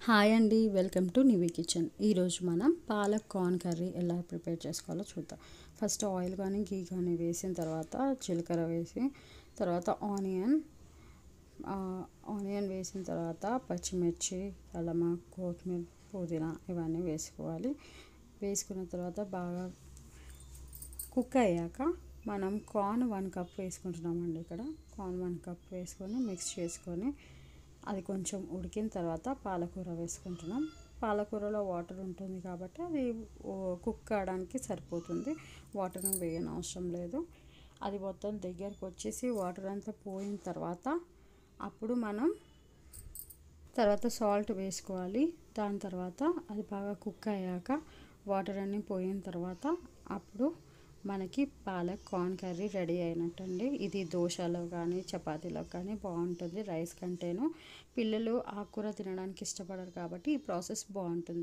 Hi అండి, welcome to నివీ kitchen. ఈరోజు మనం పాలక్ కార్న్ కర్రీ ఎలా ప్రిపేర్ చేసుకోవాలో చూద్దాం. ఫస్ట్ ఆయిల్ కానీ గీ కానీ వేసిన తర్వాత జీలకర్ర వేసి తర్వాత ఆనియన్ వేసిన తర్వాత పచ్చిమిర్చి, అల్లం, కొత్తిమీర, పుదీనా ఇవన్నీ వేసుకోవాలి. వేసుకున్న తర్వాత బాగా కుక్ అయ్యాక మనం కార్న్ 1 కప్ వేసుకుంటున్నామండి. ఇక్కడ కార్న్ 1 కప్ వేసుకొని మిక్స్ చేసుకొని అది కొంచెం ఉడికిన తర్వాత పాలకూర వేసుకుంటున్నాం. పాలకూరలో వాటర్ ఉంటుంది కాబట్టి అది కుక్ కావడానికి సరిపోతుంది, వాటర్ వేయని అవసరం లేదు. అది మొత్తం దగ్గరకు వచ్చేసి వాటర్ అంతా పోయిన తర్వాత అప్పుడు మనం సాల్ట్ వేసుకోవాలి. దాని తర్వాత అది బాగా కుక్ అయ్యాక వాటర్ అన్నీ పోయిన తర్వాత అప్పుడు మనకి పాలక్ కార్న్ కర్రీ రెడీ అయినట్టండి. ఇది దోశలో కానీ చపాతీలో కానీ బాగుంటుంది, రైస్ కంటేను. పిల్లలు ఆకుకూర తినడానికి ఇష్టపడరు కాబట్టి ఈ ప్రాసెస్ బాగుంటుంది.